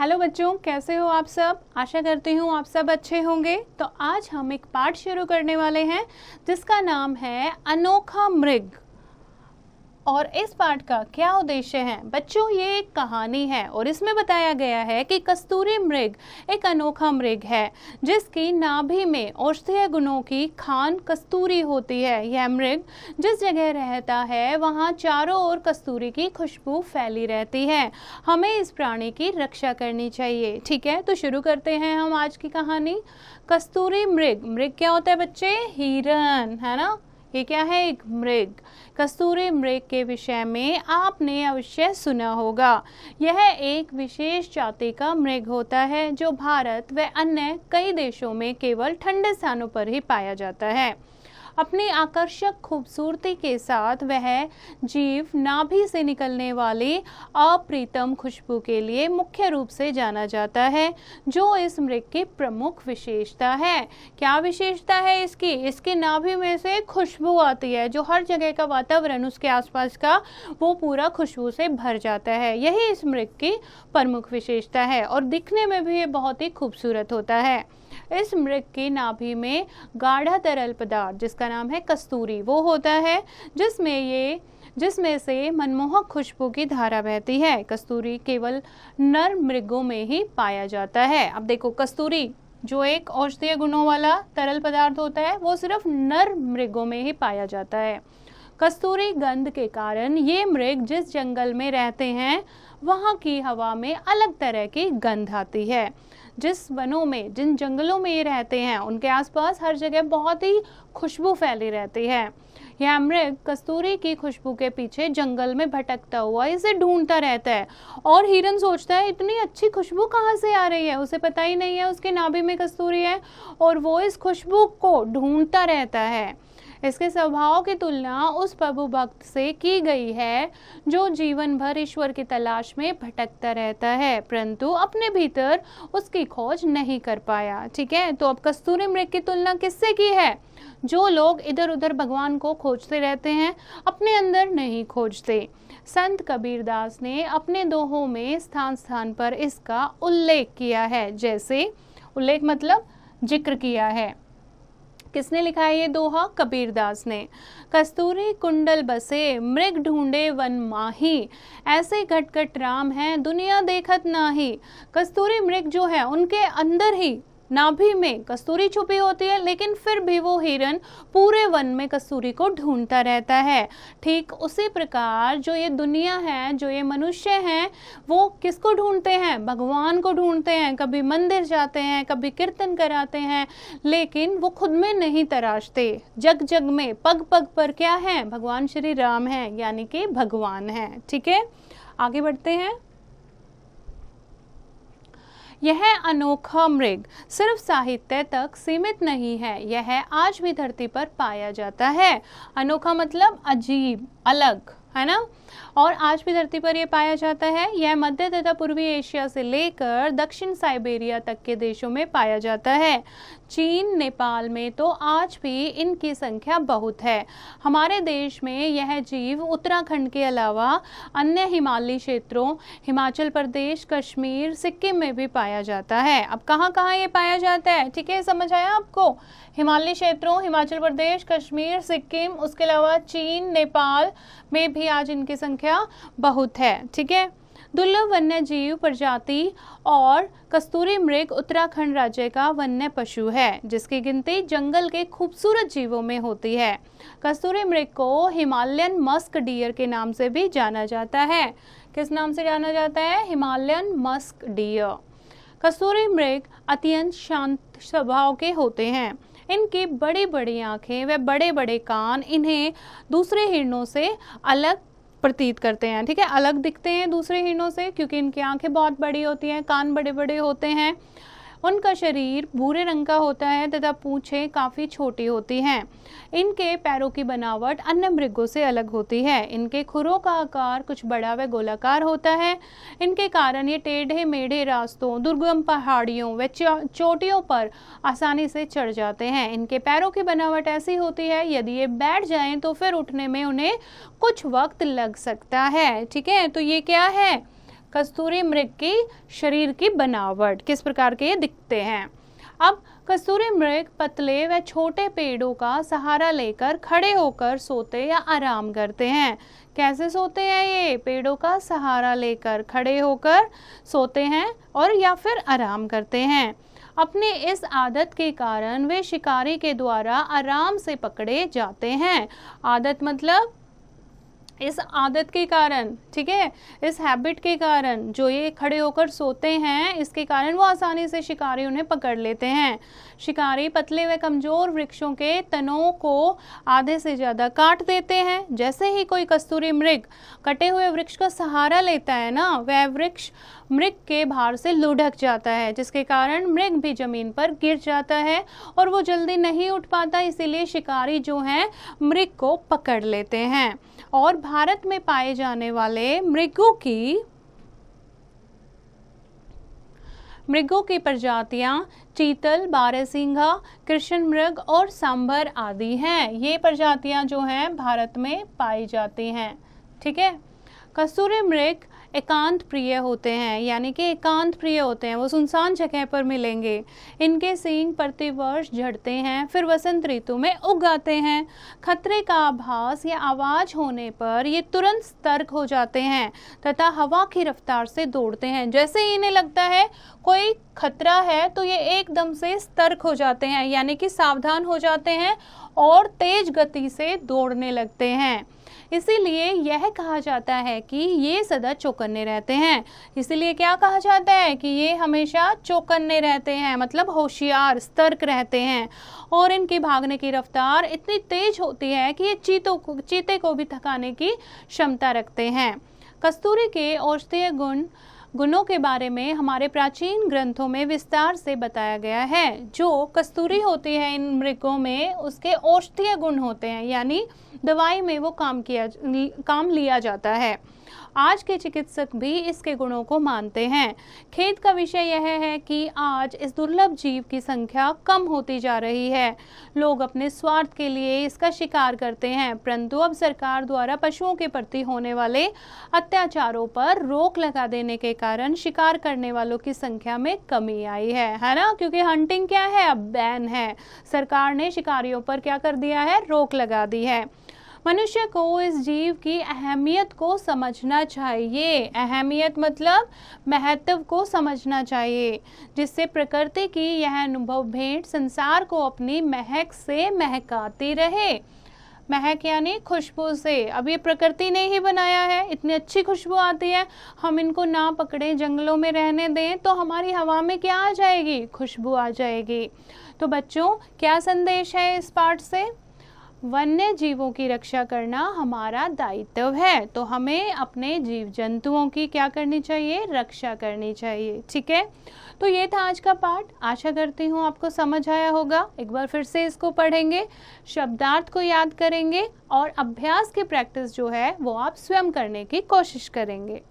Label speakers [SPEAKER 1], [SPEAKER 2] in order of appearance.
[SPEAKER 1] Hello बच्चों, कैसे हो आप सब। आशा करती हूँ आप सब अच्छे होंगे। तो आज हम एक पाठ शुरू करने वाले हैं जिसका नाम है अनोखा मृग। और इस पाठ का क्या उद्देश्य है बच्चों, ये एक कहानी है और इसमें बताया गया है कि कस्तूरी मृग एक अनोखा मृग है जिसकी नाभि में औषधीय गुणों की खान कस्तूरी होती है। यह मृग जिस जगह रहता है वहाँ चारों ओर कस्तूरी की खुशबू फैली रहती है। हमें इस प्राणी की रक्षा करनी चाहिए। ठीक है, तो शुरू करते हैं हम आज की कहानी। कस्तूरी मृग। मृग क्या होता है बच्चे? हिरन, है ना। ये क्या है? एक मृग। कस्तूरी मृग के विषय में आपने अवश्य सुना होगा। यह एक विशेष जाति का मृग होता है जो भारत व अन्य कई देशों में केवल ठंडे स्थानों पर ही पाया जाता है। अपनी आकर्षक खूबसूरती के साथ वह जीव नाभि से निकलने वाली अप्रीतम खुशबू के लिए मुख्य रूप से जाना जाता है, जो इस मृग की प्रमुख विशेषता है। क्या विशेषता है इसकी? इसकी नाभि में से खुशबू आती है, जो हर जगह का वातावरण उसके आसपास का वो पूरा खुशबू से भर जाता है। यही इस मृग की प्रमुख विशेषता है और दिखने में भी ये बहुत ही खूबसूरत होता है। इस मृग की नाभि में गाढ़ा तरल पदार्थ जिसका नाम है कस्तूरी वो होता है, जिसमें से मनमोहक खुशबू की धारा बहती है। कस्तूरी केवल नर मृगों में ही पाया जाता है। अब देखो, कस्तूरी जो एक औषधीय गुणों वाला तरल पदार्थ होता है वो सिर्फ नर मृगों में ही पाया जाता है। कस्तूरी गंध के कारण ये मृग जिस जंगल में रहते हैं वहाँ की हवा में अलग तरह की गंध आती है। जिस वनों में, जिन जंगलों में ये रहते हैं उनके आसपास हर जगह बहुत ही खुशबू फैली रहती है। यह मृग कस्तूरी की खुशबू के पीछे जंगल में भटकता हुआ इसे ढूंढता रहता है और हिरन सोचता है इतनी अच्छी खुशबू कहाँ से आ रही है। उसे पता ही नहीं है उसके नाभि में कस्तूरी है और वो इस खुशबू को ढूंढता रहता है। इसके स्वभाव की तुलना उस प्रभु भक्त से की गई है जो जीवन भर ईश्वर की तलाश में भटकता रहता है परंतु अपने भीतर उसकी खोज नहीं कर पाया। ठीक है, तो अब कस्तूरी मृग की तुलना किससे की है? जो लोग इधर उधर भगवान को खोजते रहते हैं, अपने अंदर नहीं खोजते। संत कबीरदास ने अपने दोहों में स्थान स्थान पर इसका उल्लेख किया है। जैसे उल्लेख मतलब जिक्र किया है। किसने लिखा है ये दोहा? कबीरदास ने। कस्तूरी कुंडल बसे मृग ढूंढे वन माही, ऐसे घटघट राम है दुनिया देखत नाही। कस्तूरी मृग जो है उनके अंदर ही नाभि में कस्तूरी छुपी होती है, लेकिन फिर भी वो हिरन पूरे वन में कस्तूरी को ढूंढता रहता है। ठीक उसी प्रकार जो ये दुनिया है, जो ये मनुष्य हैं, वो किसको ढूंढते हैं? भगवान को ढूंढते हैं। कभी मंदिर जाते हैं, कभी कीर्तन कराते हैं, लेकिन वो खुद में नहीं तराशते। जग जग में पग पग पर क्या है? भगवान श्री राम है, यानी कि भगवान है। ठीक है, आगे बढ़ते हैं। यह अनोखा मृग सिर्फ साहित्य तक सीमित नहीं है, यह आज भी धरती पर पाया जाता है। अनोखा मतलब अजीब, अलग, है ना। और आज भी धरती पर यह पाया जाता है। यह मध्य तथा पूर्वी एशिया से लेकर दक्षिण साइबेरिया तक के देशों में पाया जाता है। चीन, नेपाल में तो आज भी इनकी संख्या बहुत है। हमारे देश में यह जीव उत्तराखंड के अलावा अन्य हिमालयी क्षेत्रों, हिमाचल प्रदेश, कश्मीर, सिक्किम में भी पाया जाता है। अब कहाँ कहाँ ये पाया जाता है? ठीक है, समझ आया आपको? हिमालयी क्षेत्रों, हिमाचल प्रदेश, कश्मीर, सिक्किम, उसके अलावा चीन, नेपाल में भी आज इनकी संख्या बहुत है। ठीक है, दुर्लभ वन्य जीव प्रजाति और कस्तूरी मृग उत्तराखंड राज्य का वन्य पशु है जिसकी गिनती जंगल के खूबसूरत जीवों में होती है। कस्तूरी मृग को हिमालयन मस्क डियर के नाम से भी जाना जाता है। किस नाम से जाना जाता है? Himalayan musk deer. कस्तूरी मृग अत्यंत शांत स्वभाव के होते हैं। इनकी बड़ी बड़ी आंखें व बड़े बड़े कान इन्हें दूसरे हिरणों से अलग प्रतीत करते हैं। ठीक है, अलग दिखते हैं दूसरे हिरणों से क्योंकि इनकी आंखें बहुत बड़ी होती हैं, कान बड़े बड़े होते हैं। उनका शरीर भूरे रंग का होता है तथा पूंछें काफ़ी छोटी होती हैं। इनके पैरों की बनावट अन्य मृगों से अलग होती है। इनके खुरों का आकार कुछ बड़ा व गोलाकार होता है। इनके कारण ये टेढ़े मेढ़े रास्तों, दुर्गम पहाड़ियों व चोटियों पर आसानी से चढ़ जाते हैं। इनके पैरों की बनावट ऐसी होती है यदि ये बैठ जाएं तो फिर उठने में उन्हें कुछ वक्त लग सकता है। ठीक है, तो ये क्या है? कस्तूरी मृग की शरीर की बनावट, किस प्रकार के ये दिखते हैं। अब कस्तूरी मृग पतले व छोटे पेड़ों का सहारा लेकर खड़े होकर सोते या आराम करते हैं। कैसे सोते हैं ये? पेड़ों का सहारा लेकर खड़े होकर सोते हैं और या फिर आराम करते हैं। अपनी इस आदत के कारण वे शिकारी के द्वारा आराम से पकड़े जाते हैं। आदत मतलब इस आदत के कारण, ठीक है, इस हैबिट के कारण जो ये खड़े होकर सोते हैं, इसके कारण वो आसानी से शिकारी उन्हें पकड़ लेते हैं। शिकारी पतले व कमजोर वृक्षों के तनों को आधे से ज़्यादा काट देते हैं। जैसे ही कोई कस्तूरी मृग कटे हुए वृक्ष का सहारा लेता है ना, वह वृक्ष मृग के भार से लुढ़क जाता है, जिसके कारण मृग भी जमीन पर गिर जाता है और वो जल्दी नहीं उठ पाता। इसीलिए शिकारी जो हैं मृग को पकड़ लेते हैं। और भारत में पाए जाने वाले मृगों की प्रजातियां चीतल, बारहसिंघा, कृष्ण मृग और सांभर आदि हैं। ये प्रजातियां जो हैं भारत में पाई जाती हैं। ठीक है। कस्तूरी मृग एकांत प्रिय होते हैं, यानी कि एकांत प्रिय होते हैं, वो सुनसान जगह पर मिलेंगे। इनके सींग प्रतिवर्ष झड़ते हैं, फिर वसंत ऋतु में उग आते हैं। खतरे का आभास या आवाज होने पर ये तुरंत सतर्क हो जाते हैं तथा हवा की रफ्तार से दौड़ते हैं। जैसे ही इन्हें लगता है कोई खतरा है तो ये एकदम से सतर्क हो जाते हैं, यानी कि सावधान हो जाते हैं और तेज गति से दौड़ने लगते हैं। इसीलिए यह कहा जाता है कि ये सदा चौकन्ने रहते हैं। इसीलिए क्या कहा जाता है कि ये हमेशा चौकन्ने रहते हैं, मतलब होशियार, सतर्क रहते हैं। और इनकी भागने की रफ्तार इतनी तेज होती है कि ये चीते को भी थकाने की क्षमता रखते हैं। कस्तूरी के औषधीय गुणों के बारे में हमारे प्राचीन ग्रंथों में विस्तार से बताया गया है। जो कस्तूरी होती है इन मृगों में, उसके औषधीय गुण होते हैं, यानी दवाई में वो काम लिया जाता है। आज के चिकित्सक भी इसके गुणों को मानते हैं। खेद का विषय यह है कि आज इस दुर्लभ जीव की संख्या कम होती जा रही है। लोग अपने स्वार्थ के लिए इसका शिकार करते हैं, परंतु अब सरकार द्वारा पशुओं के प्रति होने वाले अत्याचारों पर रोक लगा देने के कारण शिकार करने वालों की संख्या में कमी आई है ना। क्योंकि हंटिंग क्या है, अब बैन है। सरकार ने शिकारियों पर क्या कर दिया है, रोक लगा दी है। मनुष्य को इस जीव की अहमियत को समझना चाहिए। अहमियत मतलब महत्व को समझना चाहिए, जिससे प्रकृति की यह अनुभव भेंट संसार को अपनी महक से महकाती रहे। महक यानी खुशबू से। अब ये प्रकृति ने ही बनाया है, इतनी अच्छी खुशबू आती है, हम इनको ना पकड़ें, जंगलों में रहने दें तो हमारी हवा में क्या आ जाएगी, खुशबू आ जाएगी। तो बच्चों, क्या संदेश है इस पाठ से? वन्य जीवों की रक्षा करना हमारा दायित्व है, तो हमें अपने जीव जंतुओं की क्या करनी चाहिए, रक्षा करनी चाहिए। ठीक है। तो ये था आज का पाठ। आशा करती हूँ आपको समझ आया होगा। एक बार फिर से इसको पढ़ेंगे, शब्दार्थ को याद करेंगे और अभ्यास की प्रैक्टिस जो है वो आप स्वयं करने की कोशिश करेंगे।